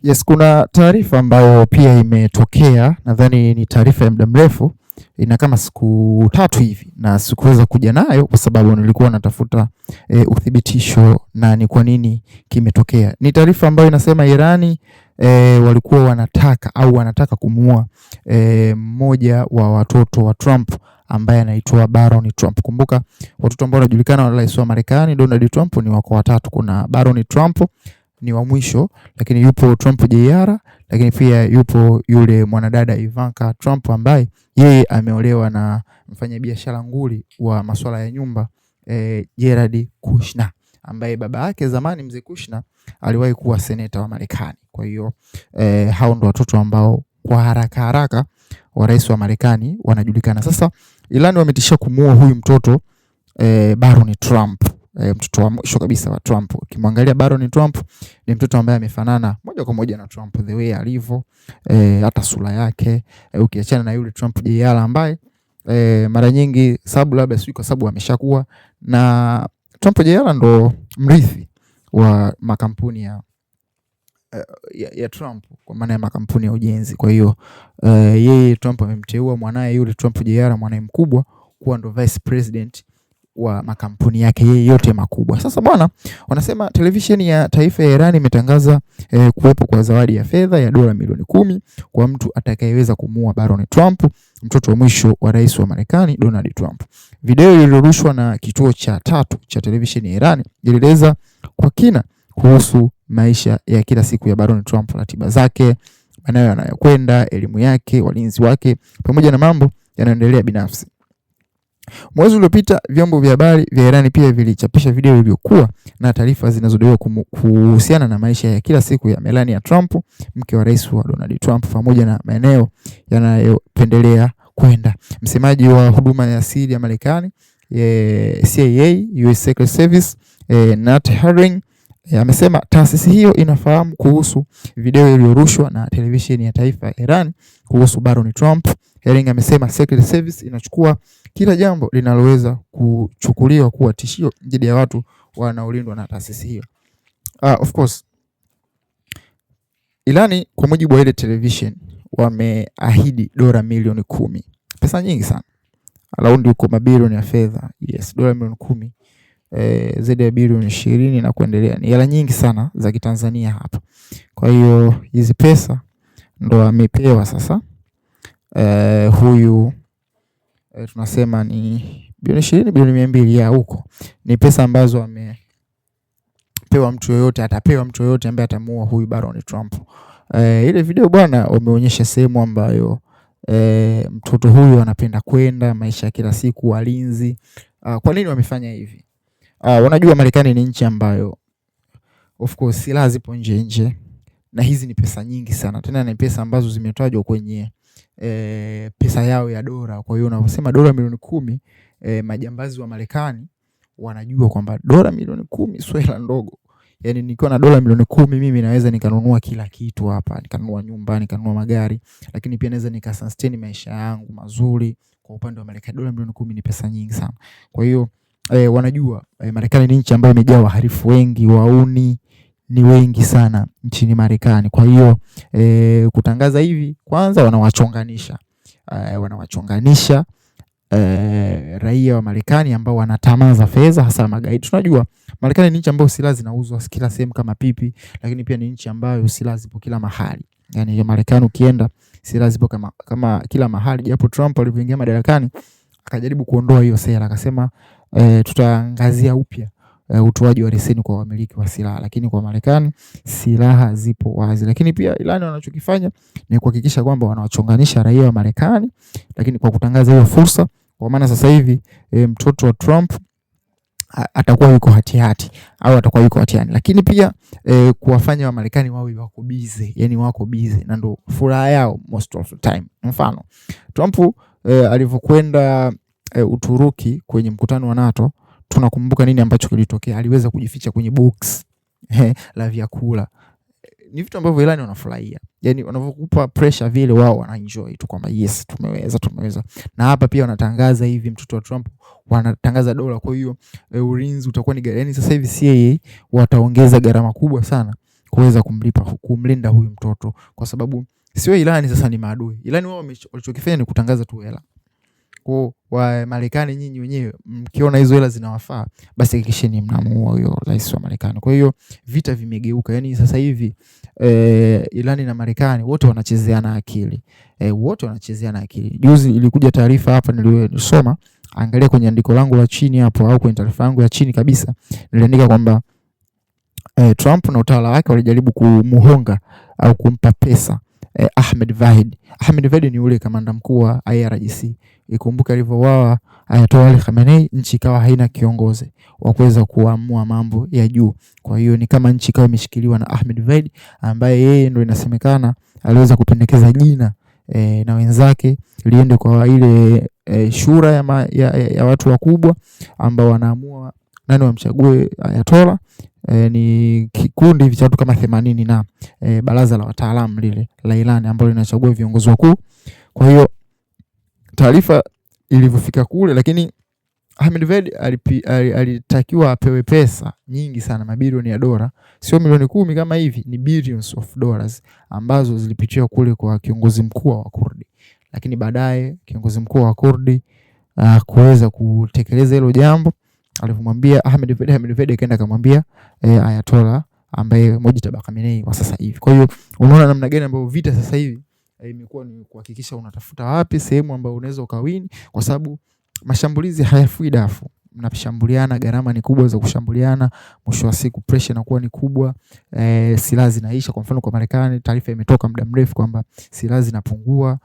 Yes, kuna taarifa ambayo pia imetokea, nadhani ni taarifa ya muda mrefu, ina kama siku 3 hivi na sikuweza kuja nayo kwa sababu nilikuwa natafuta uthibitisho na ni kwa nini kimetokea. Ni taarifa ambayo inasema Irani walikuwa wanataka kumuua mmoja wa watoto wa Trump ambaye anaitwa Barron Trump. Kumbuka watoto ambao wanajulikana wa rais wa Marekani Donald Trump ni wako watatu. Kuna Barron Trump ni wa mwisho, lakini yupo Trump Jr, lakini pia yupo yule mwanadada Ivanka Trump ambaye yeye ameolewa na mfanyabiashara nguli wa masuala ya nyumba Jared Kushner, ambaye baba yake zamani mzee Kushner aliwahi kuwa seneta wa Marekani. Kwa hiyo hao ndo watoto ambao kwa haraka wa rais wa Marekani wanajulikana. Sasa Iran wametishia kumuua huyu mtoto Barron Trump, mtoto wa mwisho kabisa wa Trump. Ukimwangalia Barron Trump ni mtoto ambaye amefanana moja kwa moja na Trump, the way alivyo, hata sura yake, ukiachana na yule Trump Jr ambaye mara nyingi sababu labda sio kwa sababu ameshakuwa na Trump Jr ndo mrithi wa makampuni ya Trump, kwa maana ya makampuni ya ujenzi. Kwa hiyo yeye Trump amemteua mwanae yule Trump Jr, mwanae mkubwa, kuwa ndo vice president wa makampuni yake yeye yote makubwa. Sasa bwana, wanasema televisheni ya taifa ya Iran imetangaza kuwepo kwa zawadi ya fedha ya dola milioni 10 kwa mtu atakayeweza kumuua Barron Trump, mtoto wa mwisho wa rais wa Marekani Donald Trump. Video iliyorushwa na kituo cha 3 cha televisheni ya Iran ilieleza kwa kina kuhusu maisha ya kila siku ya Barron Trump, ratiba zake, maeneo yanayokwenda, elimu yake, walinzi wake, pamoja na mambo yanayoendelea binafsi. Mwezi uliopita vyombo vya habari vya Iran pia vilichapisha video iliyokuwa na taarifa zinazodaiwa kuhusiana na maisha ya kila siku ya Melania Trump, mke wa rais wa Donald Trump, pamoja na maeneo yanayopendelea kwenda. Msemaji wa huduma ya siri ya Marekani CIA, US Secret Service, Nat Herring, amesema taasisi hiyo inafahamu kuhusu video iliyorushwa na televisheni ya taifa ya Iran kuhusu Barron Trump. Herring amesema Secret Service inachukua kila jambo linaloweza kuchukuliwa kuwa tishio dhidi ya watu wanaolindwa na taasisi hiyo. Of course, Irani kwa mujibu wa ile television wameahidi dola milioni 10. Pesa nyingi sana. Around uko mabilioni ya fedha. Yes, dola milioni 10. Zaidi ya bilioni 20 na kuendelea. Ni hela nyingi sana za Kitanzania hapa. Kwa hiyo hizi pesa ndo amepewa sasa huyu tunasema ni bilioni 20, bilioni 200 ya huko. Ni pesa ambazo amepewa mtu yoyote, atapewa mtu yoyote ambaye atamuua huyu Barron Trump. Ile video bwana wameonyesha sehemu ambayo mtoto huyu anapenda kwenda, maisha ya kila siku, walinzi. Kwa nini wamefanya hivi? Wanajua Marekani ni nchi ambayo of course silaha zipo nje na hizi ni pesa nyingi sana. Tena ni pesa ambazo zimetajwa kwenye pesa yao ya dola. Kwa hiyo unaposema dola milioni 10, majambazi wa Marekani wanajua kwamba dola milioni 10 sio hela ndogo. Yaani nikiwa na dola milioni 10 mimi naweza nikanunua kila kitu hapa, nikanunua nyumba, nikanunua magari, lakini pia naweza nikasustain maisha yangu mazuri. Kwa upande wa Marekani dola milioni 10 ni pesa nyingi sana. Kwa hiyo wanajua Marekani ni nchi ambayo imejaa wahalifu wengi, wauni ni wengi sana nchini Marekani. Kwa hiyo kutangaza hivi, kwanza wanawachonganisha raia wa Marekani ambao wana tamaa za fedha, hasa magaidi. Tunajua Marekani ni nchi ambayo silaha zinauzwa kila sehemu kama pipi, lakini pia ni nchi ambayo silaha zipo kila mahali. Yaani Marekani ukienda silaha zipo kama kila mahali. Japo Trump alipoingia madarakani akajaribu kuondoa hiyo sera, akasema tutaangazia upya utoaji wa leseni kwa wamiliki wa silaha, lakini kwa Marekani silaha zipo wazi. Lakini pia Iran wanachokifanya ni kuhakikisha kwamba wanawachonganisha raia wa Marekani, lakini kwa kutangaza hiyo fursa, kwa maana sasa hivi mtoto wa Trump atakuwa yuko hati au atakuwa yuko hatiani, lakini pia kuwafanya wa Marekani wawe wako busy, yani wako busy na ndo furaha yao most of the time. Mfano Trump alivyokwenda Uturuki kwenye mkutano wa NATO, tunakumbuka nini ambacho kilitokea? Aliweza kujificha kwenye box la vyakula. Ni vitu ambavyo Iran wanafurahia. Yaani wanavyokupa pressure vile wao wanaenjoy tu kwamba yes tumeweza. Na hapa pia wanatangaza hivi mtoto wa Trump wanatangaza dola, kwa hiyo ulinzi utakuwa ni gharama. Yaani sasa hivi CIA wataongeza gharama kubwa sana kuweza kumlinda huyu mtoto, kwa sababu sio Irani sasa ni maadui. Irani wao walichokifanya ni kutangaza tu hela. Kwa wa Marekani, nyinyi wenyewe mkiona hizo hela zinawafaa, basi hakikisheni mnamuua huyo rais wa Marekani. Kwa hiyo vita vimegeuka, yani sasa hivi Irani na Marekani wote wanachezeana akili. Wote wanachezeana akili. Juzi ilikuja taarifa hapa nilisoma, angalia kwenye andiko langu la chini hapo, au kwenye taarifa yangu ya chini kabisa, niliandika kwamba Trump na utawala wake walijaribu kumuhonga au kumpa pesa Ahmed Vahid. Ahmed Vahid ni ule kamanda mkuu wa IRGC. Ikumbuka alivyouawa Ayatollah Ali Khamenei, nchi ikawa haina kiongozi wa kuweza kuamua mambo ya juu. Kwa hiyo ni kama nchi ikawa imeshikiliwa na Ahmed Vahid, ambaye yeye ndio inasemekana aliweza kupendekeza jina na wenzake liende kwa ile shura ya watu wakubwa ambao wanaamua nani wamchague Ayatollah. Ni kikundi hivi cha watu kama 80 na baraza la wataalamu lile la Iran ambalo linachagua viongozi wakuu. Kwa hiyo taarifa ilivyofika kule, lakini Ahmed Vahid alitakiwa apewe pesa nyingi sana, mabilioni ya dola, sio milioni 10 kama hivi, ni billions of dollars ambazo zilipitia kule kwa kiongozi mkuu wa Kurdi. Lakini baadaye kiongozi mkuu wa Kurdi kuweza kutekeleza hilo jambo, alivyomwambia Ahmed Vahid akaenda akamwambia Ayatollah ambaye Mojtaba Khamenei kwa sasa hivi. Kwa hiyo unaona namna gani ambapo vita sasa hivi imekuwa ni kuhakikisha unatafuta wapi sehemu ambayo unaweza ukawini, kwa sababu mashambulizi hayafui dafu. Mnashambuliana, gharama ni kubwa za kushambuliana, mwisho wa siku pressure inakuwa ni kubwa, silaha zinaisha. Kwa mfano kwa Marekani taarifa imetoka muda mrefu kwamba silaha zinapungua,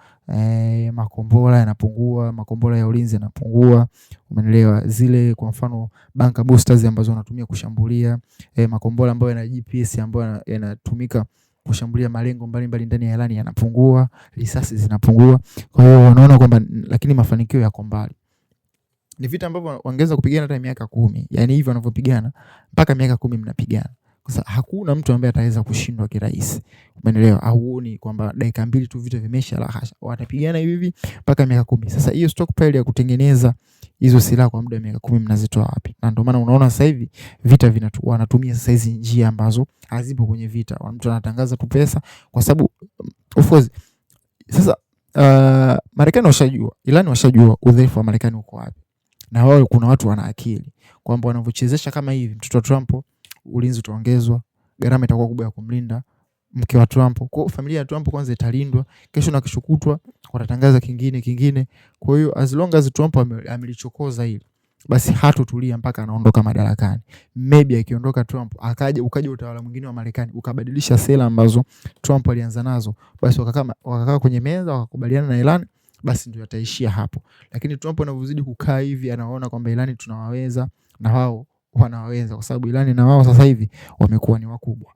makombora yanapungua, makombora ya ulinzi yanapungua, umeelewa, zile kwa mfano bunker boosters ambazo wanatumia kushambulia, makombora ambayo yana GPS ambayo yanatumika kushambulia malengo mbalimbali ndani ya Iran yanapungua, risasi zinapungua. Kwa hiyo wanaona kwamba lakini mafanikio yako mbali. Ni vita ambavyo wangeweza kupigana hata miaka 10. Yaani hivi wanavyopigana mpaka miaka 10 mnapigana. Kwa sababu hakuna mtu ambaye ataweza kushindwa kirahisi. Umeelewa? Auoni kwamba dakika 2 tu vita vimesha, la hasha. Watapigana hivi mpaka miaka 10. Sasa hiyo stockpile ya kutengeneza hizo silaha kwa muda wa miaka 10 mnazitoa wapi? Na ndio maana unaona sasa hivi vita wanatumia sasa hizi njia ambazo hazipo kwenye vita. Mtu anatangaza tu pesa, kwa sababu of course sasa Marekani washajua, Iran washajua udhaifu wa Marekani uko wapi. Na wao kuna watu wana akili kwamba wanavyochezesha kama hivi, mtoto wa Trump ulinzi utaongezwa, gharama itakuwa kubwa ya kumlinda mke wa Trump. Kwa familia ya Trump kwanza italindwa, kesho na kesho kutwa watatangaza kingine. Kwa hiyo as long as Trump amelichokoza hili, basi hatotulia mpaka anaondoka madarakani. Maybe akiondoka Trump ukaja utawala mwingine wa Marekani ukabadilisha sera ambazo Trump alianza nazo, basi wakakaa kwenye meza wakakubaliana na Iran, basi ndio yataishia hapo. Lakini Trump anavyozidi kukaa hivi, anaona kwamba Iran tunawaweza na wao wanawaweza, kwa sababu Iran na wao sasa hivi wamekuwa ni wakubwa.